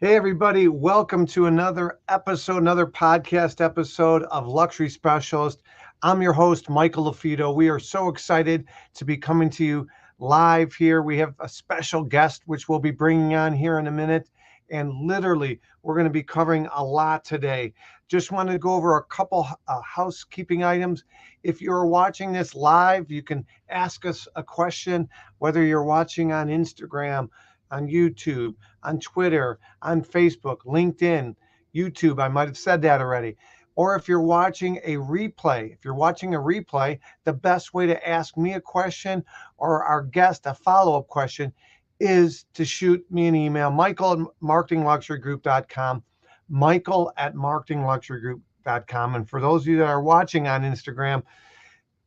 Hey, everybody, welcome to another episode, another podcast episode of Luxury Specialist. I'm your host, Michael LaFido. We are so excited to be coming to you live here. We have a special guest, which we'll be bringing on here in a minute. And literally, we're going to be covering a lot today. Just wanted to go over a couple housekeeping items. If you're watching this live, you can ask us a question, whether you're watching on Instagram, on YouTube, on Twitter, on Facebook, LinkedIn, YouTube. I might have said that already. Or if you're watching a replay, the best way to ask me a question or our guest a follow-up question is to shoot me an email, michael@marketingluxurygroup.com, michael@marketingluxurygroup.com. And for those of you that are watching on Instagram,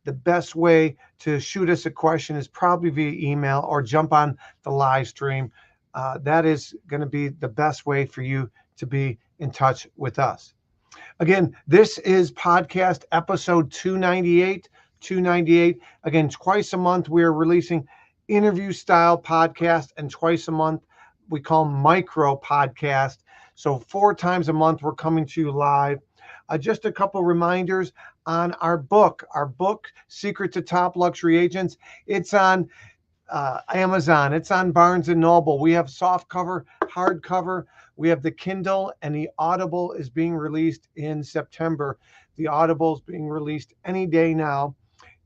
the best way to shoot us a question is probably via email or jump on the live stream. That is going to be the best way for you to be in touch with us. Again, this is podcast episode 298. Again, twice a month we are releasing interview style podcast, and twice a month we call micro podcast. So 4 times a month we're coming to you live. Just a couple reminders on our book, Secret to Top Luxury Agents. It's on Amazon. It's on Barnes & Noble. We have softcover, hardcover. We have the Kindle, and the Audible is being released in September. The Audible is being released any day now.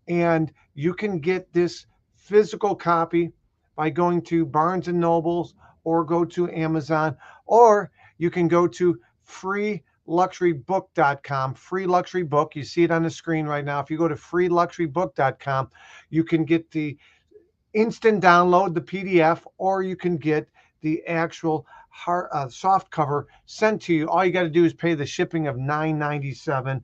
And you can get this physical copy by going to Barnes & Noble's or go to Amazon, or you can go to freeluxurybook.com, free luxury book. You see it on the screen right now. If you go to freeluxurybook.com, you can get the instant download, the PDF, or you can get the actual soft cover sent to you. All you got to do is pay the shipping of $9.97.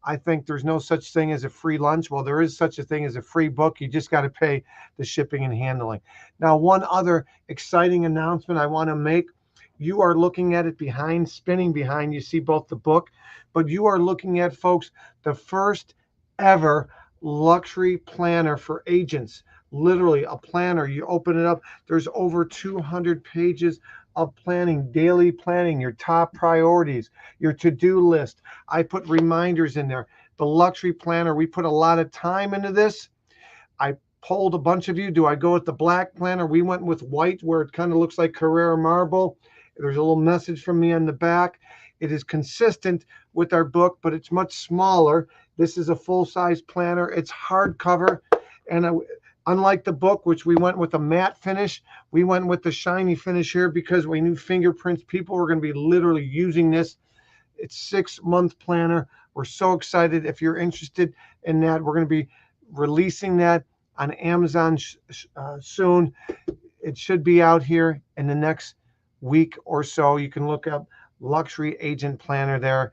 I think there's no such thing as a free lunch. Well, there is such a thing as a free book. You just got to pay the shipping and handling. Now, one other exciting announcement I want to make. You are looking at it spinning behind. You see both the book, but you are looking at, folks, the first ever luxury planner for agents. Literally a planner. You open it up, there's over 200 pages of planning, daily planning, your top priorities, your to-do list. I put reminders in there. The luxury planner, we put a lot of time into this. I polled a bunch of you. Do I go with the black planner? We went with white, where it kind of looks like Carrera marble. There's a little message from me on the back. It is consistent with our book, but it's much smaller. This is a full-size planner. It's hardcover, and unlike the book, which we went with a matte finish, we went with the shiny finish here because we knew fingerprints. People were going to be literally using this. It's 6-month planner. We're so excited. If you're interested in that, we're going to be releasing that on Amazon soon. It should be out here in the next week or so. You can look up Luxury Agent Planner there.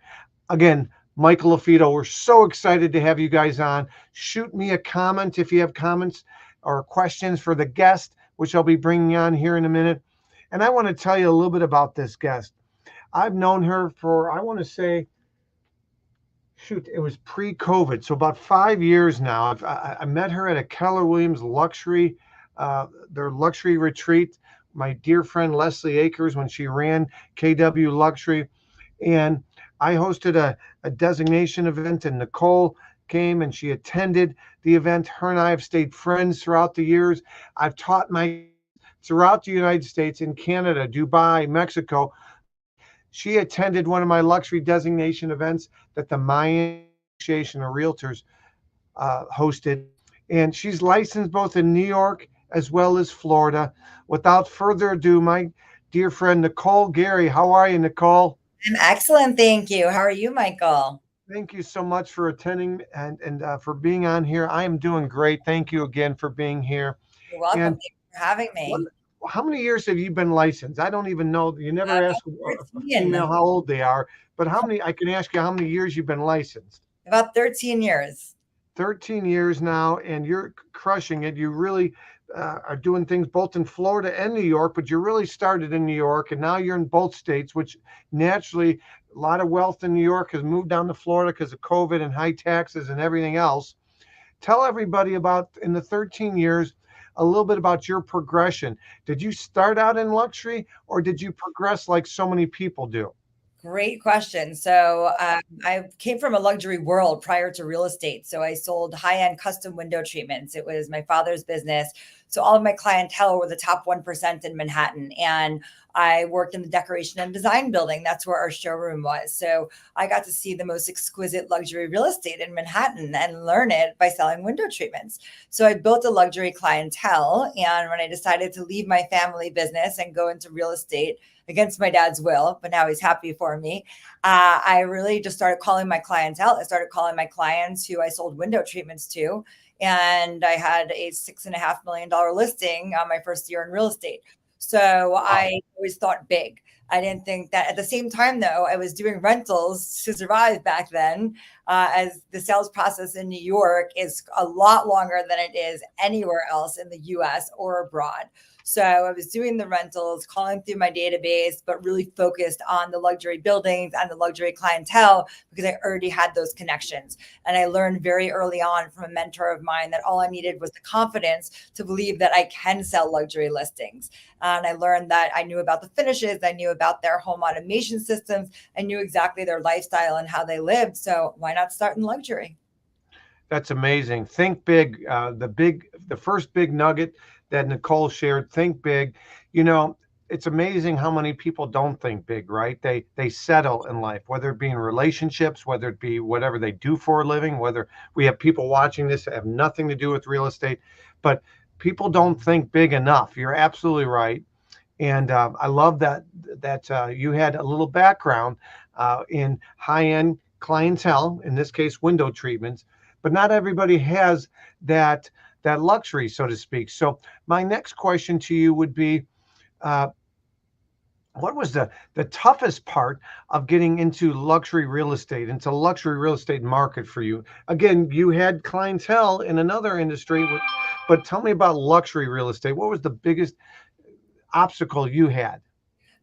Again, Michael LaFido, we're so excited to have you guys on. Shoot me a comment if you have comments or questions for the guest, which I'll be bringing on here in a minute. And I want to tell you a little bit about this guest. I've known her for, I want to say, it was pre-COVID, so about 5 years now. I met her at a Keller Williams luxury, their luxury retreat. My dear friend Leslie Akers, when she ran KW Luxury, and I hosted a designation event, and Nicole came and she attended the event. Her and I have stayed friends throughout the years. I've taught throughout the United States, in Canada, Dubai, Mexico. She attended one of my luxury designation events that the Miami Association of Realtors hosted. And she's licensed both in New York as well as Florida. Without further ado, my dear friend, Nicole Gary. How are you, Nicole? I'm excellent, thank you. How are you, Michael? Thank you so much for attending and for being on here. I am doing great. Thank you again for being here. You're welcome. Thank you for having me. How many years have you been licensed? I don't even know. You never ask a 13. female how old they are, but I can ask you how many years you've been licensed. About 13 years. 13 years now, and you're crushing it. You really are doing things both in Florida and New York, but you really started in New York, and now you're in both states, which naturally a lot of wealth in New York has moved down to Florida because of COVID and high taxes and everything else. Tell everybody about, in the 13 years, a little bit about your progression. Did you start out in luxury or did you progress like so many people do? Great question. So, I came from a luxury world prior to real estate. So, I sold high end custom window treatments. It was my father's business. So, all of my clientele were the top 1% in Manhattan. And I worked in the decoration and design building. That's where our showroom was. So, I got to see the most exquisite luxury real estate in Manhattan and learn it by selling window treatments. So, I built a luxury clientele. And when I decided to leave my family business and go into real estate, against my dad's will, but now he's happy for me. I really just started calling my clientele. I started calling my clients who I sold window treatments to. And I had a $6.5 million listing on my first year in real estate. So Wow. I always thought big. I didn't think that at the same time, though, I was doing rentals to survive back then, as the sales process in New York is a lot longer than it is anywhere else in the US or abroad. So I was doing the rentals, calling through my database, but really focused on the luxury buildings and the luxury clientele because I already had those connections. And I learned very early on from a mentor of mine that all I needed was the confidence to believe that I can sell luxury listings. And I learned that I knew about the finishes, I knew about their home automation systems, I knew exactly their lifestyle and how they lived. So why not start in luxury? That's amazing. Think big. The first big nugget that Nicole shared. Think big. You know, it's amazing how many people don't think big, right? They settle in life, whether it be in relationships, whether it be whatever they do for a living. Whether we have people watching this that have nothing to do with real estate, but people don't think big enough. You're absolutely right. And I love that you had a little background in high-end clientele, in this case, window treatments, but not everybody has that that luxury, so to speak. So my next question to you would be, uh, what was the toughest part of getting into luxury real estate, into luxury real estate market for you? Again, you had clientele in another industry, but tell me about luxury real estate. What was the biggest obstacle you had?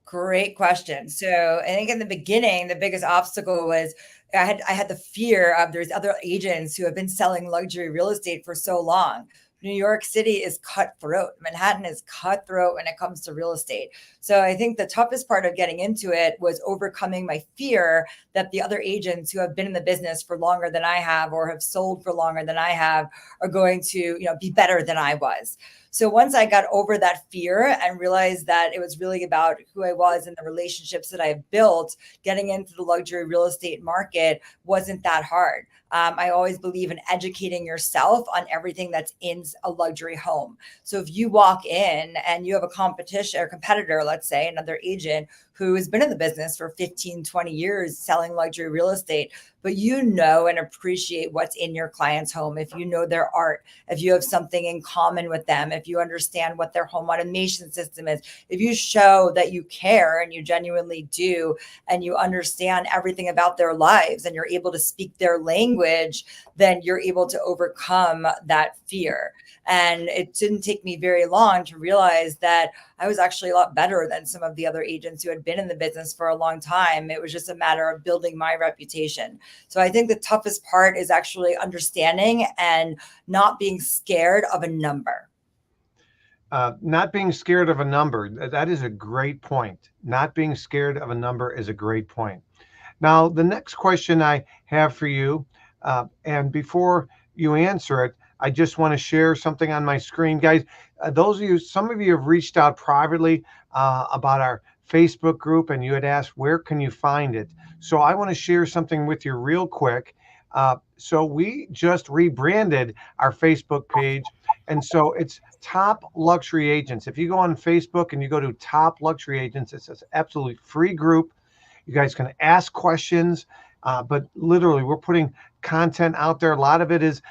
Great question. So I think in the beginning, the biggest obstacle was I had the fear of there's other agents who have been selling luxury real estate for so long. New York City is cutthroat. Manhattan is cutthroat when it comes to real estate. So I think the toughest part of getting into it was overcoming my fear that the other agents who have been in the business for longer than I have or have sold for longer than I have are going to, be better than I was. So once I got over that fear and realized that it was really about who I was and the relationships that I built, getting into the luxury real estate market wasn't that hard. I always believe in educating yourself on everything that's in a luxury home. So if you walk in and you have a competition or competitor, let's say another agent who has been in the business for 15, 20 years selling luxury real estate, but you know and appreciate what's in your client's home, if you know their art, if you have something in common with them, if you understand what their home automation system is, if you show that you care and you genuinely do, and you understand everything about their lives and you're able to speak their language, then you're able to overcome that fear. And it didn't take me very long to realize that I was actually a lot better than some of the other agents who had been in the business for a long time. It was just a matter of building my reputation. So I think the toughest part is actually understanding and not being scared of a number. Not being scared of a number. That is a great point. Not being scared of a number is a great point. Now, the next question I have for you, and before you answer it, I just want to share something on my screen. Guys, some of you have reached out privately about our Facebook group, and you had asked, where can you find it? So I want to share something with you real quick. So we just rebranded our Facebook page. And so it's Top Luxury Agents. If you go on Facebook and you go to Top Luxury Agents, it's an absolutely free group. You guys can ask questions, but literally, we're putting content out there. A lot of it is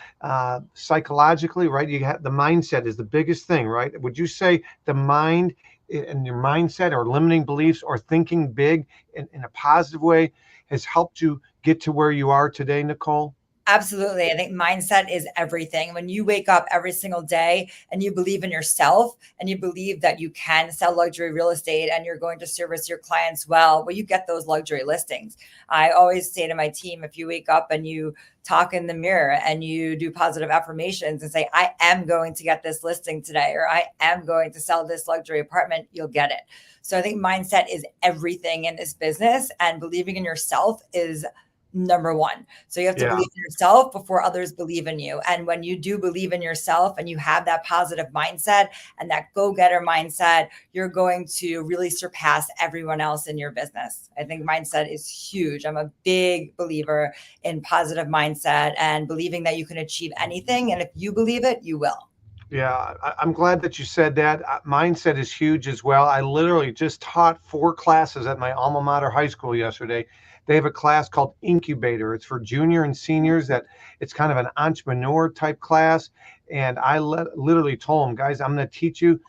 psychologically, right? You have the mindset is the biggest thing, right? Would you say the mind and your mindset or limiting beliefs or thinking big in a positive way has helped you get to where you are today, Nicole? Absolutely. I think mindset is everything. When you wake up every single day and you believe in yourself and you believe that you can sell luxury real estate and you're going to service your clients well, you get those luxury listings. I always say to my team, if you wake up and you talk in the mirror and you do positive affirmations and say, I am going to get this listing today, or I am going to sell this luxury apartment, you'll get it. So I think mindset is everything in this business, and believing in yourself is number one. So you have to Yeah. believe in yourself before others believe in you. And when you do believe in yourself and you have that positive mindset and that go-getter mindset, you're going to really surpass everyone else in your business. I think mindset is huge. I'm a big believer in positive mindset and believing that you can achieve anything. And if you believe it, you will. Yeah, I'm glad that you said that. Mindset is huge as well. I literally just taught 4 classes at my alma mater high school yesterday. They have a class called Incubator. It's for junior and seniors. That it's kind of an entrepreneur type class. And I literally told them, guys, I'm going to teach you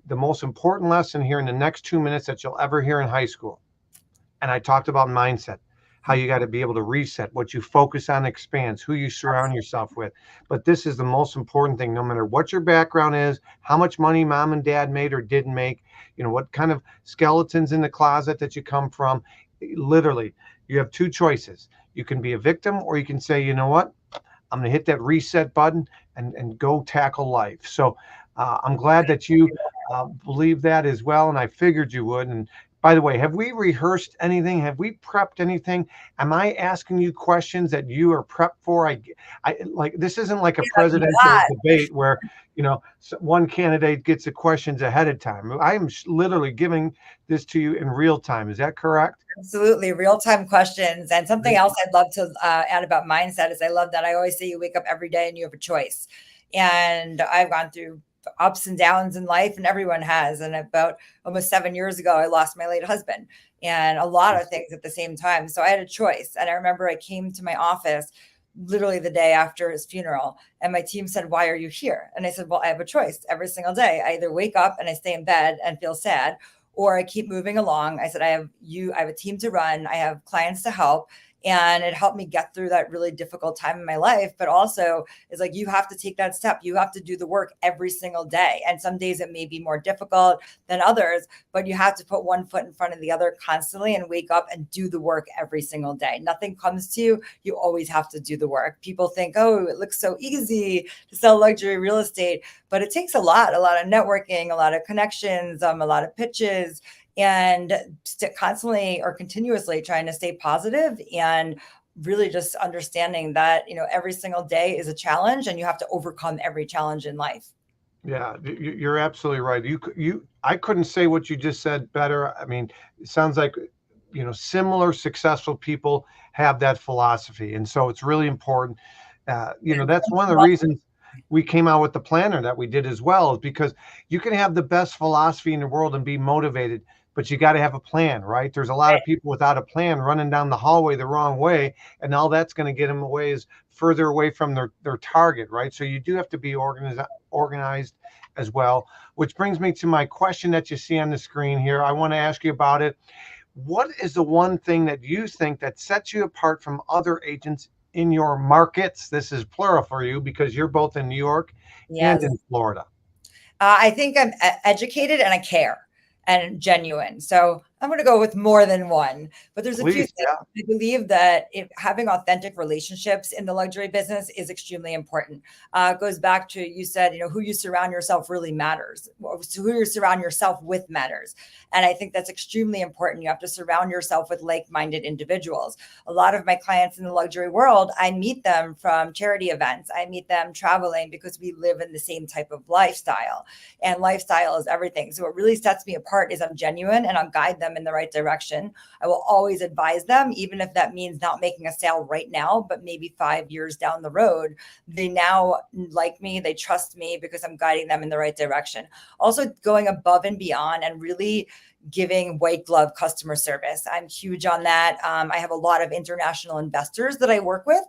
the most important lesson here in the next 2 minutes that you'll ever hear in high school. And I talked about mindset, how you got to be able to reset. What you focus on expands, who you surround yourself with. But this is the most important thing, no matter what your background is, how much money mom and dad made or didn't make, what kind of skeletons in the closet that you come from. Literally, you have 2 choices. You can be a victim, or you can say, you know what? I'm going to hit that reset button and go tackle life. So I'm glad that you believe that as well. And I figured you would. And by the way, have we rehearsed anything? Have we prepped anything? Am I asking you questions that you are prepped for? I like, this isn't like a presidential debate where, one candidate gets the questions ahead of time. I am literally giving this to you in real time. Is that correct? Absolutely. Real time questions. And something else I'd love to add about mindset is I love that I always say you wake up every day and you have a choice. And I've gone through ups and downs in life, and everyone has. And about almost 7 years ago, I lost my late husband and a lot of things at the same time. So I had a choice. And I remember I came to my office literally the day after his funeral, and my team said, why are you here? And I said, well, I have a choice every single day. I either wake up and I stay in bed and feel sad, or I keep moving along. I said, I have a team to run. I have clients to help. And it helped me get through that really difficult time in my life. But also, it's like, you have to take that step. You have to do the work every single day. And some days it may be more difficult than others, but you have to put one foot in front of the other constantly and wake up and do the work every single day. Nothing comes to you. You always have to do the work. People think, oh, it looks so easy to sell luxury real estate, but it takes a lot of networking, a lot of connections, a lot of pitches, and constantly or continuously trying to stay positive, and really just understanding that, every single day is a challenge and you have to overcome every challenge in life. Yeah, you're absolutely right. I couldn't say what you just said better. I mean, it sounds like, similar successful people have that philosophy. And so it's really important. That's one of the reasons we came out with the planner that we did as well, is because you can have the best philosophy in the world and be motivated, but you got to have a plan, right? There's a lot of people without a plan running down the hallway the wrong way, and all that's going to get them away is further away from their target, right? So you do have to be organized as well, which brings me to my question that you see on the screen here. I want to ask you about it. What is the one thing that you think that sets you apart from other agents in your markets? This is plural for you because you're both in New York and Yes. in Florida. I think I'm educated and I care and genuine. So I'm going to go with more than one, but there's a few Please, things. yeah. I believe that having authentic relationships in the luxury business is extremely important. It goes back to, you said, who you surround yourself really matters. So who you surround yourself with matters. And I think that's extremely important. You have to surround yourself with like-minded individuals. A lot of my clients in the luxury world, I meet them from charity events. I meet them traveling because we live in the same type of lifestyle, and lifestyle is everything. So what really sets me apart is I'm genuine and I'll guide them in the right direction. I will always advise them, even if that means not making a sale right now, but maybe 5 years down the road. They now like me, they trust me because I'm guiding them in the right direction. Also, going above and beyond and really giving white glove customer service. I'm huge on that. I have a lot of international investors that I work with.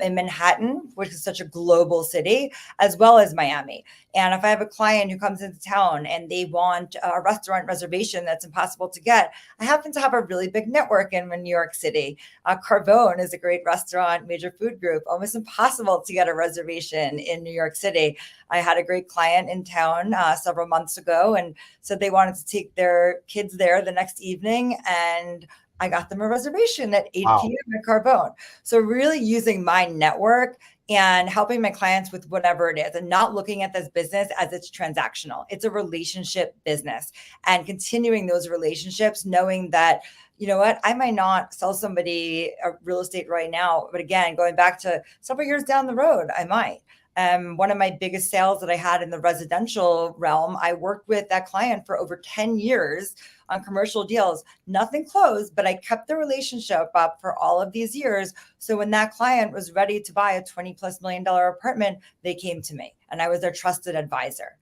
in Manhattan, which is such a global city, as well as Miami. And if I have a client who comes into town and they want a restaurant reservation that's impossible to get, I happen to have a really big network in New York City. Carbone is a great restaurant, major food group, almost impossible to get a reservation in New York City. I had a great client in town several months ago and said they wanted to take their kids there the next evening, and I got them a reservation at 8 p.m. at Carbone. So really using my network and helping my clients with whatever it is, and not looking at this business as it's transactional. It's a relationship business, and continuing those relationships, knowing that, you know what, I might not sell somebody a real estate right now, but again, going back to several years down the road, I might. One of my biggest sales that I had in the residential realm, I worked with that client for over 10 years on commercial deals. Nothing closed, but I kept the relationship up for all of these years. So when that client was ready to buy a $20+ million apartment, they came to me, and I was their trusted advisor.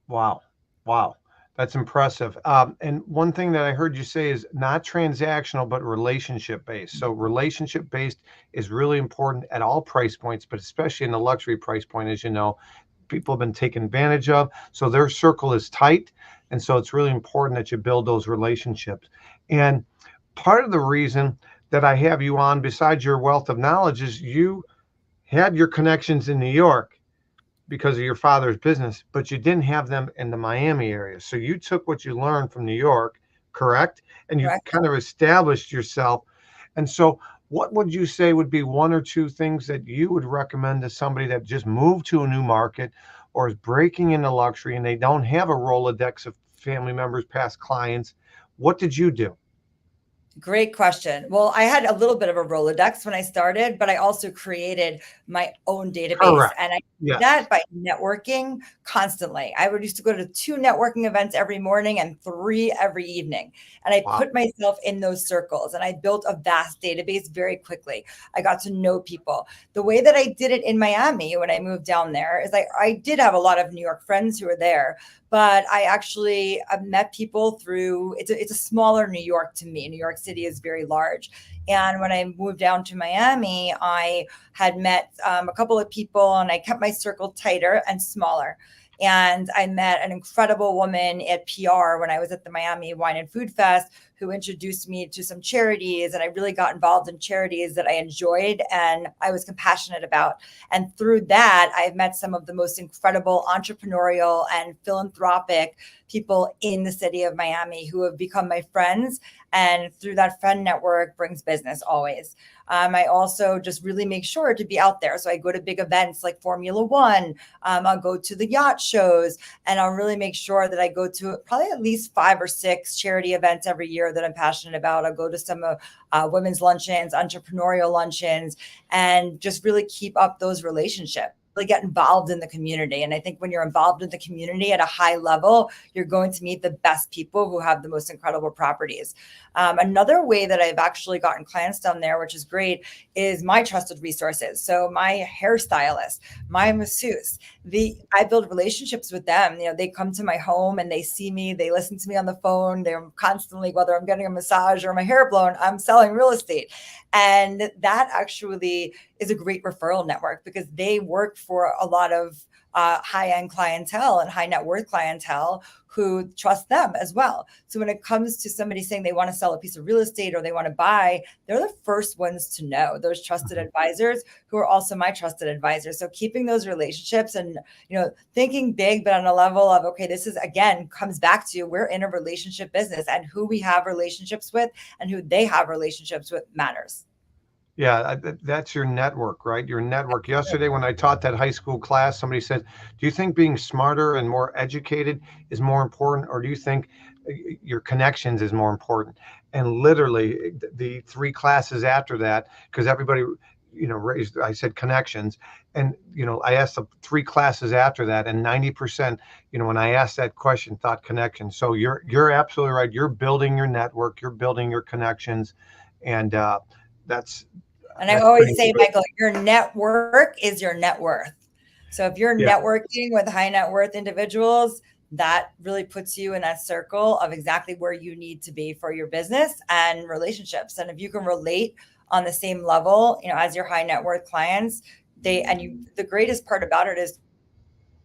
Wow. Wow. That's impressive. And one thing that I heard you say is not transactional, but relationship based. So relationship based is really important at all price points, but especially in the luxury price point, as you know, people have been taken advantage of. So their circle is tight. And so it's really important that you build those relationships. And part of the reason that I have you on, besides your wealth of knowledge, is you had your connections in New York because of your father's business, but you didn't have them in the Miami area. So you took what you learned from New York, correct? And you Correct. kind of established yourself. And so what would you say would be one or two things that you would recommend to somebody that just moved to a new market or is breaking into luxury and they don't have a Rolodex of family members, past clients? What did you do? Great question. Well, I had a little bit of a Rolodex when I started, but I also created my own database. Correct. And I did Yes. that by networking constantly. I would used to go to 2 networking events every morning and 3 every evening. And I Wow. put myself in those circles, and I built a vast database very quickly. I got to know people. The way that I did it in Miami when I moved down there is I did have a lot of New York friends who were there, but I actually met people through, it's a smaller New York to me. New York City is very large. And when I moved down to Miami, I had met a couple of people, and I kept my circle tighter and smaller. And I met an incredible woman at PR when I was at the Miami Wine and Food Fest, who introduced me to some charities. And I really got involved in charities that I enjoyed and I was compassionate about. And through that, I've met some of the most incredible entrepreneurial and philanthropic people in the city of Miami who have become my friends. And through that friend network brings business always. I also just really make sure to be out there. So I go to big events like Formula One. I'll go to the yacht shows, and I'll really make sure that I go to probably at least 5 or 6 charity events every year that I'm passionate about. I'll go to some women's luncheons, entrepreneurial luncheons, and just really keep up those relationships. Really get involved in the community. And I think when you're involved in the community at a high level, you're going to meet the best people who have the most incredible properties. Another way that I've actually gotten clients down there, which is great, is my trusted resources. So my hairstylist, my masseuse, I build relationships with them. You know, they come to my home and they see me, they listen to me on the phone. They're constantly, whether I'm getting a massage or my hair blown, I'm selling real estate. And that actually is a great referral network because they work for a lot of high-end clientele and high net worth clientele who trust them as well. So when it comes to somebody saying they want to sell a piece of real estate or they want to buy, they're the first ones to know, those trusted advisors who are also my trusted advisors. So keeping those relationships and, you know, thinking big, but on a level of, okay, this is, again, comes back to we're in a relationship business, and who we have relationships with and who they have relationships with matters. Yeah, that's your network, right? Your network. Yesterday, when I taught that high school class, somebody said, "Do you think being smarter and more educated is more important, or do you think your connections is more important?" And literally, the 3 classes after that, because everybody, raised, I said connections, and I asked the 3 classes after that, and 90%, when I asked that question, thought connections. So you're absolutely right. You're building your network, you're building your connections, and that's And I that's always pretty say, good. Michael, your network is your net worth. So if you're Yeah. networking with high net worth individuals, that really puts you in that circle of exactly where you need to be for your business and relationships. And if you can relate on the same level, as your high net worth clients. The greatest part about it is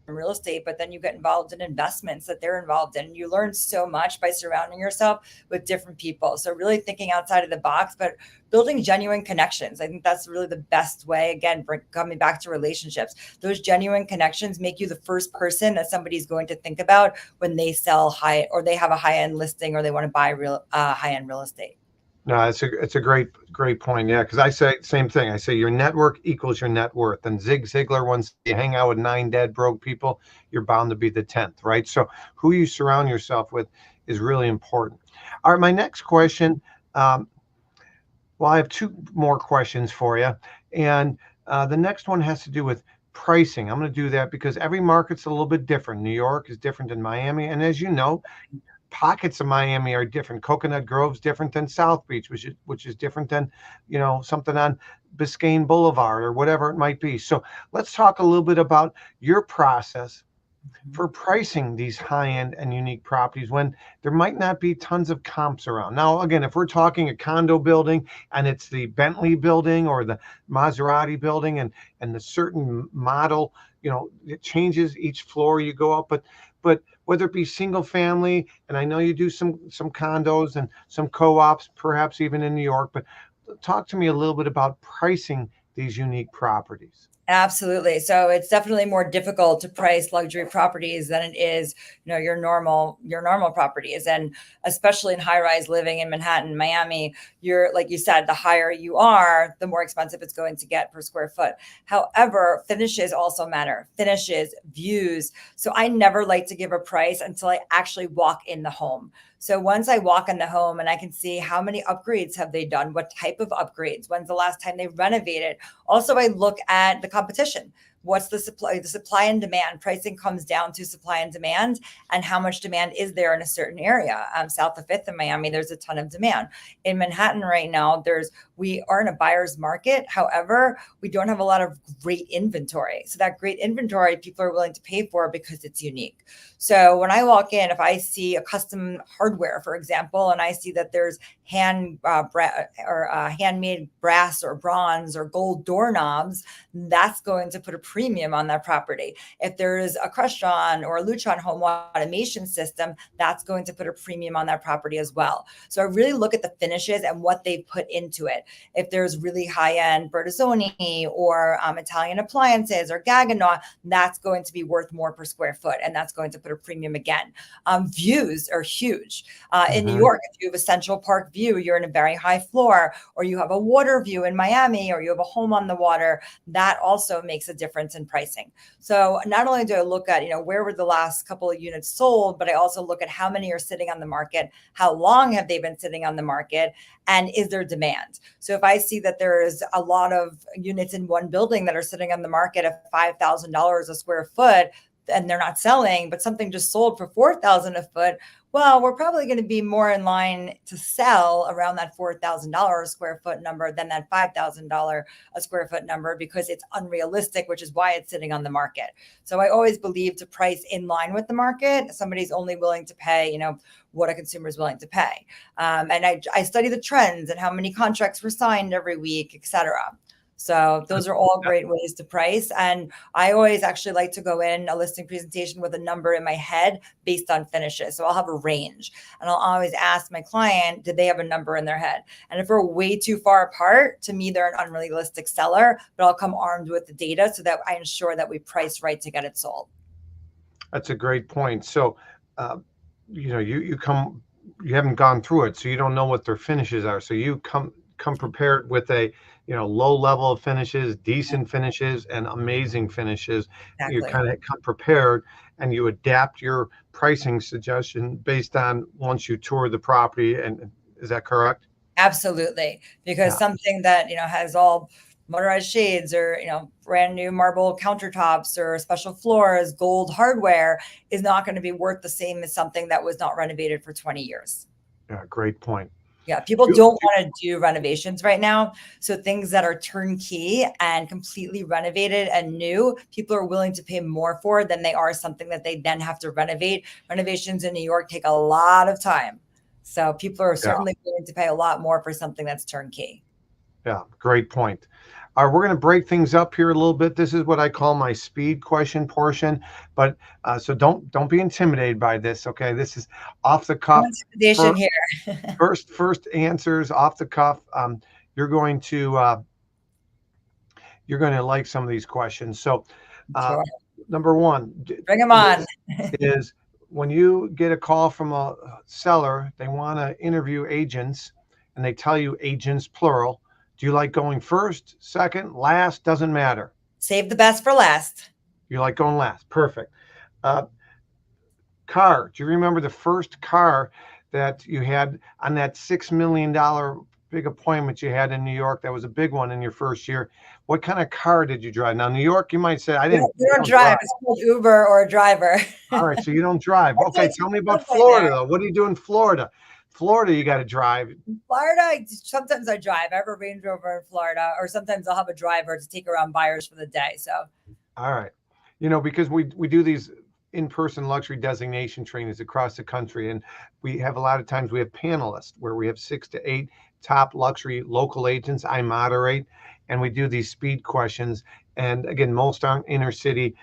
real estate, but then you get involved in investments that they're involved in. You learn so much by surrounding yourself with different people. So really thinking outside of the box, but building genuine connections. I think that's really the best way. Again, coming back to relationships, those genuine connections make you the first person that somebody's going to think about when they sell high, or they have a high end listing, or they want to buy real high end real estate. No, it's a great point. Yeah, because I say same thing. I say your network equals your net worth. And Zig Ziglar once you hang out with 9 dead broke people, you're bound to be the 10th, right? So who you surround yourself with is really important. All right, my next question. Um, well, I have 2 more questions for you, and the next one has to do with pricing. I'm going to do that because every market's a little bit different. New York is different than Miami, and as you know, pockets of Miami are different. Coconut Grove's different than South Beach, which is different than, something on Biscayne Boulevard or whatever it might be. So let's talk a little bit about your process for pricing these high-end and unique properties when there might not be tons of comps around. Now, again, if we're talking a condo building and it's the Bentley building or the Maserati building and the certain model, it changes each floor you go up, but whether it be single family, and I know you do some condos and some co-ops, perhaps even in New York, but talk to me a little bit about pricing these unique properties. Absolutely. So it's definitely more difficult to price luxury properties than it is, your normal properties. And especially in high-rise living in Manhattan, Miami, you're, like you said, the higher you are, the more expensive it's going to get per square foot. However, finishes also matter. Finishes, views. So I never like to give a price until I actually walk in the home. So once I walk in the home and I can see how many upgrades have they done, what type of upgrades, when's the last time they renovated. Also, I look at the competition. What's the supply? The supply and demand pricing comes down to supply and demand, and how much demand is there in a certain area. South of Fifth in Miami, there's a ton of demand. In Manhattan right now, we are in a buyer's market. However, we don't have a lot of great inventory. So that great inventory, people are willing to pay for because it's unique. So when I walk in, if I see a custom hardware, for example, and I see that there's handmade brass or bronze or gold doorknobs, that's going to put a premium on that property. If there is a Crestron or a Lutron home automation system, that's going to put a premium on that property as well. So I really look at the finishes and what they put into it. If there's really high-end Bertazzoni or Italian appliances or Gaggenau, that's going to be worth more per square foot, and that's going to put a premium again. Views are huge. In New York, if you have a Central Park view, you're in a very high floor, or you have a water view in Miami, or you have a home on the water, that also makes a difference in pricing. So not only do I look at, where were the last couple of units sold, but I also look at how many are sitting on the market, how long have they been sitting on the market, and is there demand? So if I see that there is a lot of units in one building that are sitting on the market at $5,000 a square foot, and they're not selling, but something just sold for $4,000 a foot, well, we're probably going to be more in line to sell around that $4,000 a square foot number than that $5,000 a square foot number, because it's unrealistic, which is why it's sitting on the market. So I always believe to price in line with the market. Somebody's only willing to pay, what a consumer is willing to pay. And I study the trends and how many contracts were signed every week, et cetera. So those are all great ways to price. And I always actually like to go in a listing presentation with a number in my head based on finishes. So I'll have a range, and I'll always ask my client, did they have a number in their head? And if we're way too far apart, to me, they're an unrealistic seller, but I'll come armed with the data so that I ensure that we price right to get it sold. That's a great point. So, you haven't gone through it, so you don't know what their finishes are. So you come prepared with a, low level of finishes, decent finishes, and amazing finishes. You Exactly. kind of come prepared, and you adapt your pricing suggestion based on once you tour the property. And is that correct? Absolutely. Because Yeah. something that, has all motorized shades, or, brand new marble countertops or special floors, gold hardware, is not going to be worth the same as something that was not renovated for 20 years. Yeah. Great point. Yeah, people You- don't want to do renovations right now. So things that are turnkey and completely renovated and new, people are willing to pay more for than they are something that they then have to renovate. Renovations in New York take a lot of time. So people are Yeah. certainly willing to pay a lot more for something that's turnkey. Yeah, great point. All right, we're going to break things up here a little bit. This is what I call my speed question portion, but so don't be intimidated by this. Okay, this is off the No cuff. intimidation First, here. first answers off the cuff. You're going to you're going to like some of these questions. So, uh, Sure. number one Bring them on. is when you get a call from a seller, they want to interview agents, and they tell you agents plural. Do you like going first, second, last? Doesn't matter. Save the best for last. You like going last. Perfect. Uh, car. Do you remember the first car that you had on that $6 million big appointment you had in New York? That was a big one in your first year. What kind of car did you drive? Now, New York, you might say, I didn't. You You don't don't drive. drive. It's called Uber or a driver. All right, so you don't drive. That's Okay, what tell me you about look like there. Florida, though. What do you do in Florida? Florida, you got to drive. Florida, sometimes I drive. I have a Range Rover in Florida, or sometimes I'll have a driver to take around buyers for the day. So All right. Because we do these in-person luxury designation trainings across the country, and we have a lot of times we have panelists where we have 6 to 8 top luxury local agents. I moderate, and we do these speed questions. And again, most aren't inner city,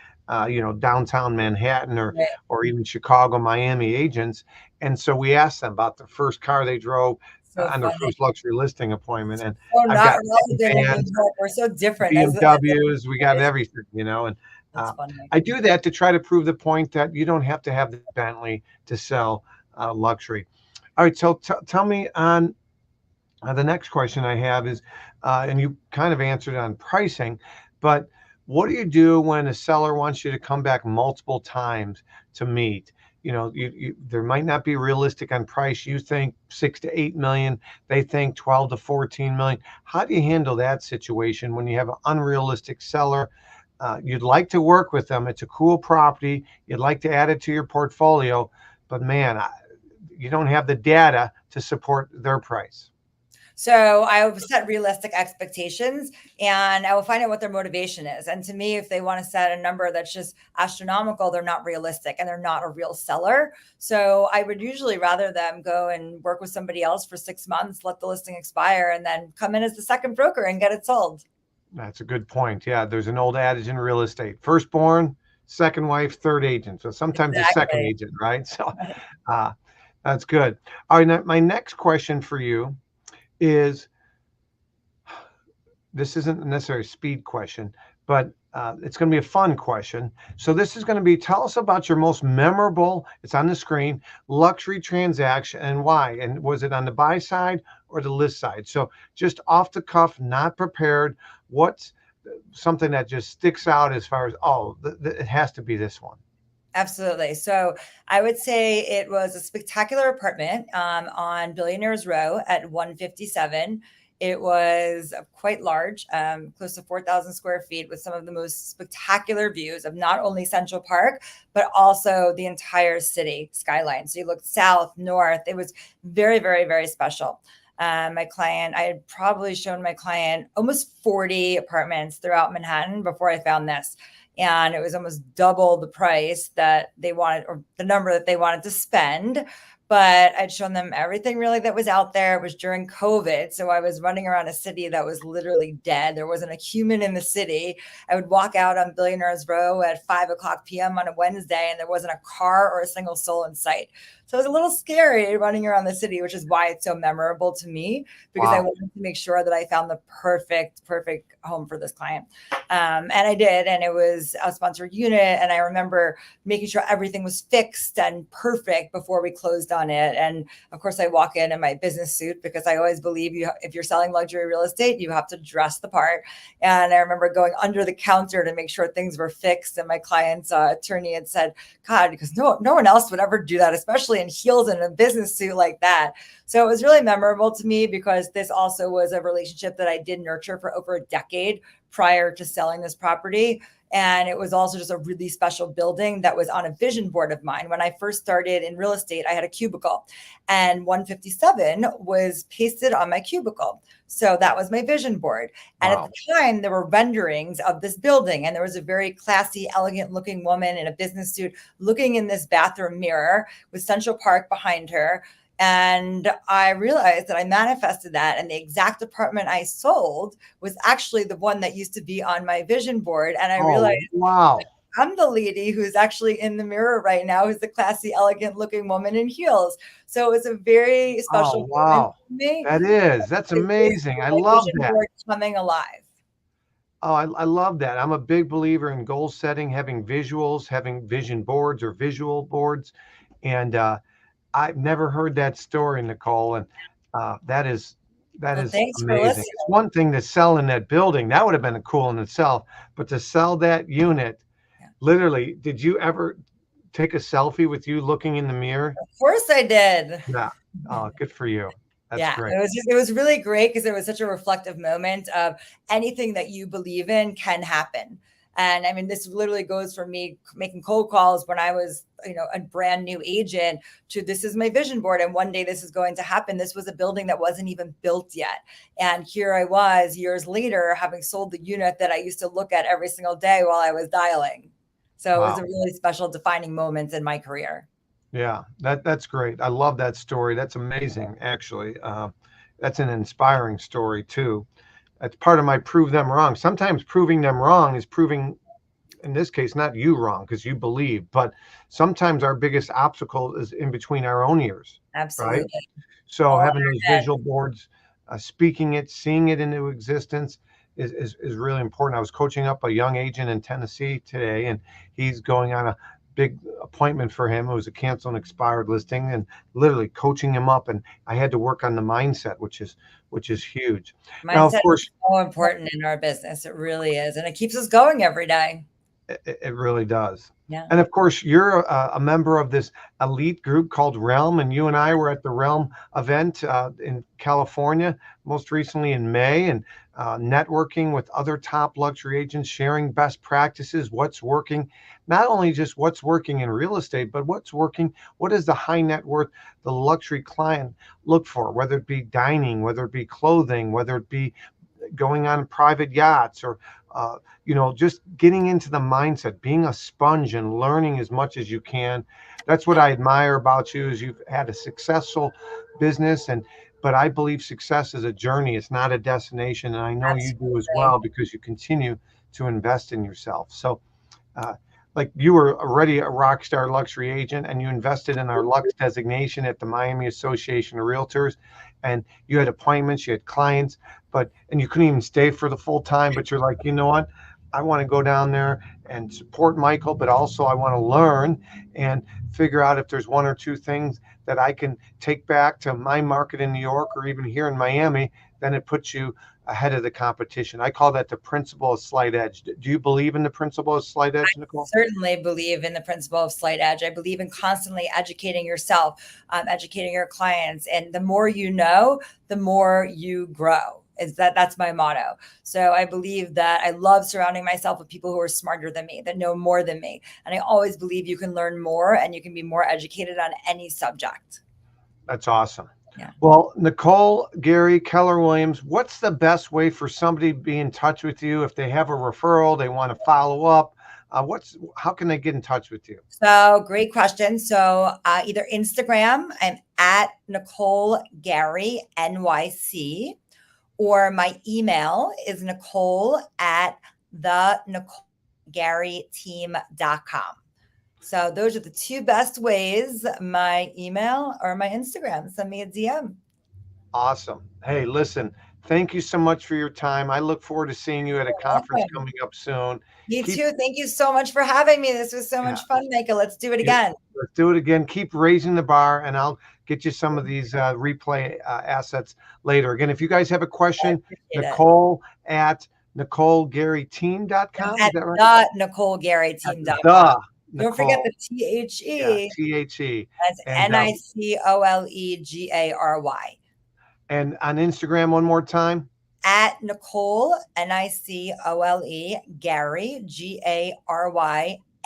downtown Manhattan or right. or even Chicago, Miami agents. And so we ask them about the first car they drove So on their funny. first luxury listing appointment. And So I've not got relevant in New minivans, York. We're so different BMWs, we got as everything. And that's uh, funny. I do that to try to prove the point that you don't have to have the Bentley to sell luxury. All right, so tell me on the next question I have is, and you kind of answered on pricing, but what do you do when a seller wants you to come back multiple times to meet? There might not be realistic on price. You think 6 to 8 million, they think 12 to 14 million. How do you handle that situation when you have an unrealistic seller? You'd like to work with them. It's a cool property. You'd like to add it to your portfolio, but man, you don't have the data to support their price. So I will set realistic expectations and I will find out what their motivation is. And to me, if they want to set a number that's just astronomical, they're not realistic and they're not a real seller. So I would usually rather them go and work with somebody else for 6 months, let the listing expire, and then come in as the second broker and get it sold. That's a good point. Yeah, there's an old adage in real estate: firstborn, second wife, third agent. So sometimes a second Exactly. agent, right? So uh, that's good. All right, now my next question for you is, this isn't necessarily a speed question, but it's going to be a fun question. So this is going to be, tell us about your most memorable, it's on the screen, luxury transaction and why. And was it on the buy side or the list side? So just off the cuff, not prepared. What's something that just sticks out as far as, it has to be this one? Absolutely. So I would say it was a spectacular apartment on Billionaires Row at 157. It was quite large, close to 4,000 square feet, with some of the most spectacular views of not only Central Park, but also the entire city skyline. So you looked south, north. It was very, very, very special. I had probably shown my client almost 40 apartments throughout Manhattan before I found this. And it was almost double the price that they wanted, or the number that they wanted to spend. But I'd shown them everything really that was out there. It was during COVID. So I was running around a city that was literally dead. There wasn't a human in the city. I would walk out on Billionaires Row at 5 o'clock p.m. on a Wednesday, and there wasn't a car or a single soul in sight. So it was a little scary running around the city, which is why it's so memorable to me, because I Wow. wanted to make sure that I found the perfect home for this client. And I did, and it was a sponsored unit. And I remember making sure everything was fixed and perfect before we closed on it. And of course, I walk in my business suit because I always believe if you're selling luxury real estate, you have to dress the part. And I remember going under the counter to make sure things were fixed. And my client's attorney had said, "God," because no one else would ever do that, especially in heels and a business suit like that. So it was really memorable to me because this also was a relationship that I did nurture for over a decade prior to selling this property. And it was also just a really special building that was on a vision board of mine. When I first started in real estate, I had a cubicle, and 157 was pasted on my cubicle. So that was my vision board. And at Wow. the time, there were renderings of this building, and there was a very classy, elegant looking woman in a business suit looking in this bathroom mirror with Central Park behind her. And I realized that I manifested that. And the exact apartment I sold was actually the one that used to be on my vision board. And I realized Oh, wow. I'm the lady who's actually in the mirror right now, who's the classy, elegant looking woman in heels. So it's a very Oh, special moment wow. for me. That's It is amazing. I my love vision that. board coming alive. Oh, I love that. I'm a big believer in goal setting, having visuals, having vision boards or visual boards. And I've never heard that story, Nicole. And that is Well, thanks for amazing. listening. It's one thing to sell in that building. That would have been cool in itself. But to sell that unit, Yeah. literally, did you ever take a selfie with you looking in the mirror? Of course I did. Yeah. Oh, good for you. That's Yeah, great. it was really great because it was such a reflective moment of anything that you believe in can happen. And I mean, this literally goes from me making cold calls when I was, a brand new agent to this is my vision board. And one day this is going to happen. This was a building that wasn't even built yet. And here I was years later, having sold the unit that I used to look at every single day while I was dialing. So it was Wow. a really special defining moment in my career. Yeah, that's great. I love that story. That's amazing, actually. That's an inspiring story too. That's part of my prove them wrong. Sometimes proving them wrong is proving, in this case, not you wrong because you believe, but sometimes our biggest obstacle is in between our own ears, right? Absolutely. So All having in those our head. visual boards, speaking it, seeing it into existence is really important. I was coaching up a young agent in Tennessee today, and he's going on a big appointment for him. It was a canceled and expired listing, and literally coaching him up. And I had to work on the mindset, which is huge. Now, of Mindset is course, so important in our business. It really is. And it keeps us going every day. it really does. Yeah. And of course, you're a member of this elite group called Realm, and you and I were at the Realm event in California, most recently in May, and networking with other top luxury agents, sharing best practices, what's working, not only just what's working in real estate, but what's working, what does the high net worth, the luxury client look for, whether it be dining, whether it be clothing, whether it be going on private yachts or just getting into the mindset, being a sponge and learning as much as you can. That's what I admire about you is you've had a successful business, but I believe success is a journey. It's not a destination. And I know you do as Absolutely. well because you continue to invest in yourself. So uh, like you were already a rock star luxury agent and you invested in our Lux designation at the Miami Association of Realtors, and you had appointments, you had clients, and you couldn't even stay for the full time, but you're like, you know what? I want to go down there and support Michael, but also I want to learn and figure out if there's one or two things that I can take back to my market in New York or even here in Miami. Then it puts you ahead of the competition. I call that the principle of slight edge. Do you believe in the principle of slight edge, Nicole? Certainly believe in the principle of slight edge. I believe in constantly educating yourself, educating your clients. And the more you know, the more you grow. That's my motto. So I believe that I love surrounding myself with people who are smarter than me, that know more than me. And I always believe you can learn more and you can be more educated on any subject. That's awesome. Yeah. Well, Nicole Gary, Keller Williams, what's the best way for somebody to be in touch with you if they have a referral, they want to follow up? How can they get in touch with you? So great question. So either Instagram, I'm at Nicole Gary NYC, or my email is Nicole at the NicoleGaryTeam.com. So those are the two best ways, my email or my Instagram. Send me a DM. Awesome. Hey, listen, thank you so much for your time. I look forward to seeing you at a conference Welcome. coming up soon. Me Keep, too. Thank you so much for having me. This was so yeah, much fun, Michael. Let's do it yeah, again. let's do it again. Keep raising the bar, and I'll get you some of these replay assets later. Again, if you guys have a I question, appreciate it. Nicole at NicoleGaryTeam.com. At Is that right? the At NicoleGaryTeam.com. the Don't forget Nicole. the Yeah, THE. THE. That's And NicoleGary. and on Instagram one more time. At Nicole, NiCole, Gary,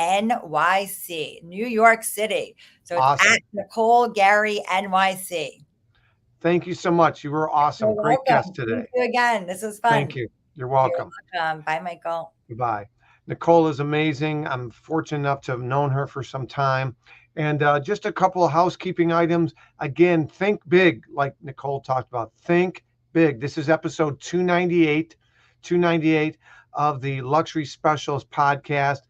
GaryNYC, New York City. So it's Awesome. at Nicole Gary NYC. Thank you so much. You were awesome. You're Great guest welcome. today. Thank you again. This was Thank fun. you. You're You're welcome. welcome. Bye, Michael. Goodbye. Nicole is amazing. I'm fortunate enough to have known her for some time, And just a couple of housekeeping items. Again, think big, like Nicole talked about. Think big. This is episode 298 of the Luxury Specials podcast.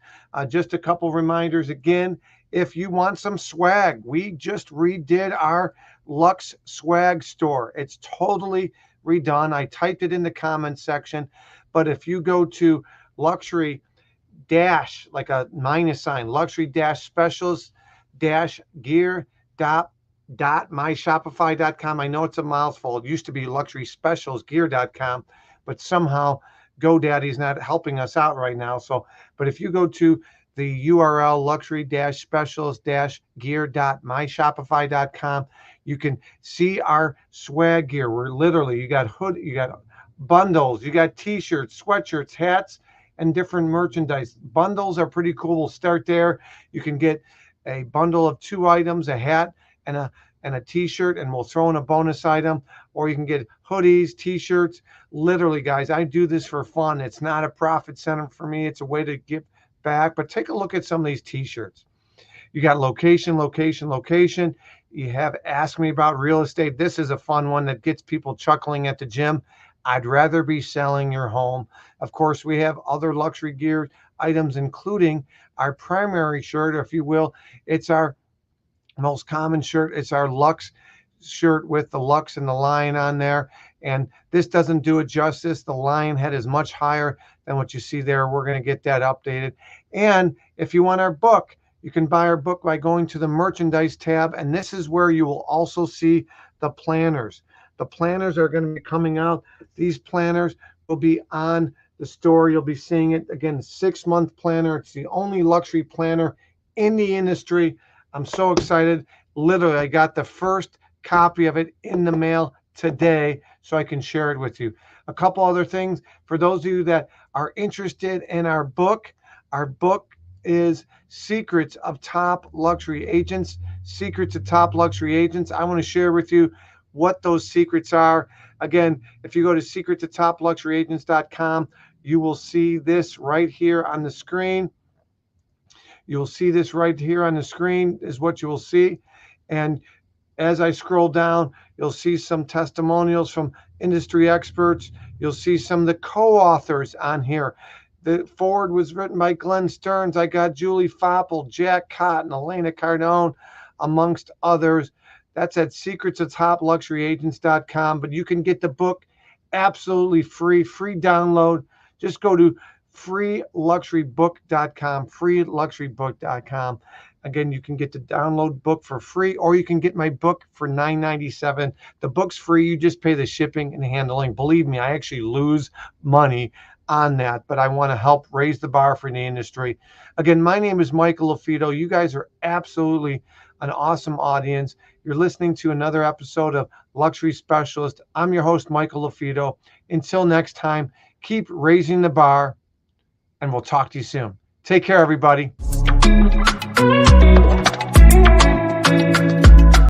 Just a couple reminders again. If you want some swag, we just redid our Lux swag store. It's totally redone. I typed it in the comments section. But if you go to luxury dash, like a minus sign, luxury dash specials dash gear dot myshopify.com. I know it's a mouthful. It used to be luxury specials gear.com, but somehow GoDaddy's not helping us out right now. So, but if you go to the URL luxury dash specials dash gear.myshopify.com, you can see our swag gear. We're literally, you got hood, you got bundles, you got t-shirts, sweatshirts, hats, and different merchandise. Bundles are pretty cool. We'll start there. You can get a bundle of 2 items, a hat and a t-shirt, and we'll throw in a bonus item. Or you can get hoodies, t-shirts. Literally, guys, I do this for fun. It's not a profit center for me. It's a way to give back. But take a look at some of these t-shirts. You got location, location, location. You have Ask Me About Real Estate. This is a fun one that gets people chuckling at the gym. I'd rather be selling your home. Of course, we have other luxury gear items, including our primary shirt, if you will. It's our most common shirt. It's our Lux shirt with the Lux and the lion on there. And this doesn't do it justice. The lion head is much higher than what you see there. We're going to get that updated. And if you want our book, you can buy our book by going to the merchandise tab. And this is where you will also see the planners. The planners are going to be coming out. These planners will be on the store. You'll be seeing it again, 6-month planner. It's the only luxury planner in the industry. I'm so excited. Literally, I got the first copy of it in the mail today, so I can share it with you. A couple other things for those of you that are interested in our book. Our book is Secrets of Top Luxury Agents. Secrets of Top Luxury Agents. I want to share with you what those secrets are. Again, if you go to secretsofTopLuxuryAgents.com, you will see this right here on the screen. You'll see this right here on the screen is what you will see. And as I scroll down, you'll see some testimonials from industry experts. You'll see some of the co-authors on here. The forward was written by Glenn Stearns. I got Julie Foppel, Jack Cotton, Elena Cardone, amongst others. That's at secretsofTopLuxuryAgents.com. But you can get the book absolutely free download. Just go to freeluxurybook.com, freeluxurybook.com. Again, you can get the download book for free, or you can get my book for $9.97. The book's free. You just pay the shipping and handling. Believe me, I actually lose money on that, but I want to help raise the bar for the industry. Again, my name is Michael LaFido. You guys are absolutely an awesome audience. You're listening to another episode of Luxury Specialist. I'm your host, Michael LaFido. Until next time, keep raising the bar, and we'll talk to you soon. Take care, everybody.